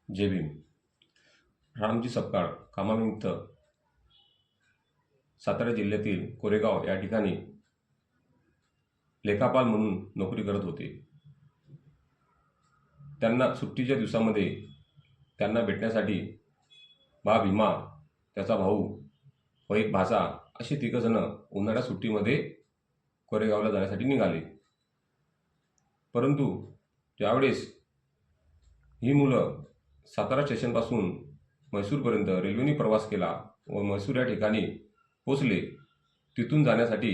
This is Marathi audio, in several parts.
जय भीम. रामजी सपकाळ कामानिमित्त सातारा जिल्ह्यातील कोरेगाव या ठिकाणी लेखापाल म्हणून नोकरी करत होते. त्यांना सुट्टीच्या दिवसामध्ये त्यांना भेटण्यासाठी बा भीमा, त्याचा भाऊ व एक भाचा असे तिघजण उन्हाळ्या सुट्टीमध्ये कोरेगावला जाण्यासाठी निघाले. परंतु ज्यावेळेस ही मुलं सातारा स्टेशनपासून म्हैसूरपर्यंत रेल्वेने प्रवास केला व म्हैसूर या ठिकाणी पोचले, तिथून जाण्यासाठी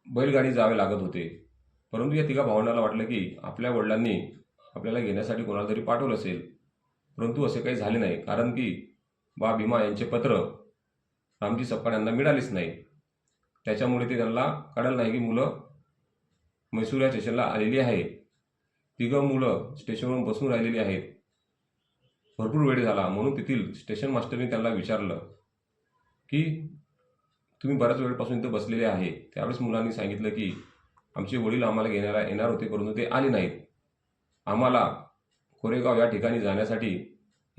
बैलगाडी जावे लागत होते. परंतु या तिघा भावंडांना वाटलं की आपल्या वडिलांनी आपल्याला घेण्यासाठी कोणाला तरी पाठवलं असेल, परंतु असे काही झाले नाही. कारण की बा भीमा यांचे पत्र रामजी सपकाळ यांना मिळालेच नाही. त्याच्यामुळे ते त्यांना कळलं नाही की मुलं म्हैसूर या स्टेशनला आलेली आहे. तिघं मुलं स्टेशनवरून बसून राहिलेली आहेत. भरपूर वेळ झाला, म्हणून तेथील स्टेशन मास्टरने त्यांना विचारलं की तुम्ही बऱ्याच वेळपासून इथं बसलेले आहे. त्यावेळेस मुलांनी सांगितलं की आमचे वडील आम्हाला घेण्याला येणार होते, परंतु ते आले नाहीत. आम्हाला कोरेगाव या ठिकाणी जाण्यासाठी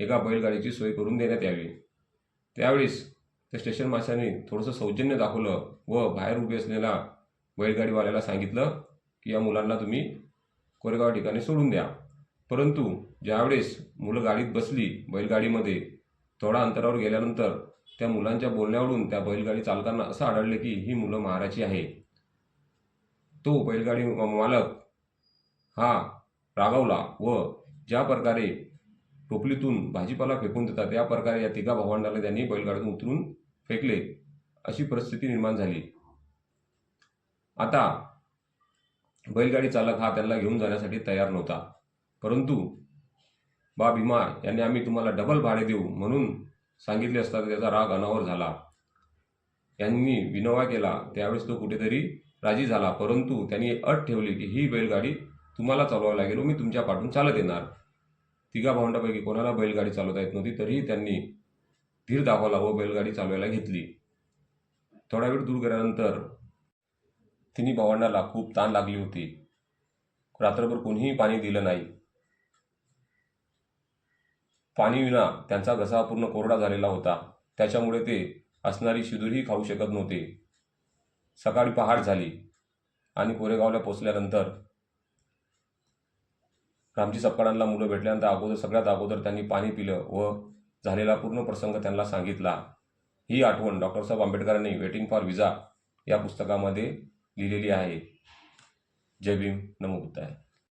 एका बैलगाडीची सोय करून देण्यात यावी. त्यावेळेस त्या स्टेशन मास्टरने थोडंसं सौजन्य दाखवलं व बाहेर उभे असलेल्या बैलगाडीवाल्याला सांगितलं की या मुलांना तुम्ही कोरेगाव ठिकाणी सोडून द्या. परंतु ज्यावेळेस मुलं गाडीत बसली बैलगाडीमध्ये, थोडा अंतरावर गेल्यानंतर त्या मुलांच्या बोलण्यावरून त्या बैलगाडी चालकांना असं आढळले की ही मुलं महाराची आहे. तो बैलगाडी मालक हा रागावला व ज्या प्रकारे टोपलीतून भाजीपाला फेकून देतात त्या प्रकारे या तिघा भावंडांना त्यांनी बैलगाडीतून उतरून फेकले. अशी परिस्थिती निर्माण झाली. आता बैलगाडी चालक हा त्यांना घेऊन जाण्यासाठी तयार नव्हता. परंतु बा भीमा यांनी आम्ही तुम्हाला डबल भाडे देऊ म्हणून सांगितले असता त्याचा राग अनावर झाला. यांनी विनोबा केला. त्यावेळेस तो कुठेतरी राजी झाला, परंतु त्यांनी अट ठेवली की ही बैलगाडी तुम्हाला चालवावी लागेल व मी तुमच्या पाठून चालत येणार. तिघा भावंडापैकी कोणाला बैलगाडी चालवता येत नव्हती, तरीही त्यांनी धीर दाखवला व बैलगाडी चालवायला घेतली. थोडा वेळ दूर गेल्यानंतर तिन्ही भावंडाला खूप ताण लागली होती. रात्रभर कोणीही पाणी दिलं नाही. पाणी विना त्यांचा घसा पूर्ण कोरडा झालेला होता. त्याच्यामुळे ते असणारी शिदूरही खाऊ शकत नव्हते. सकाळी पहाट झाली आणि कोरेगावला पोचल्यानंतर रामजी सपकाळांना मुलं भेटल्यानंतर सगळ्यात अगोदर त्यांनी पाणी पिलं व झालेला पूर्ण प्रसंग त्यांना सांगितला. ही आठवण डॉ. आंबेडकरांनी वेटिंग फॉर विजा या पुस्तकामध्ये लिहिलेली आहे. जय भीम, नमो बुद्धाय.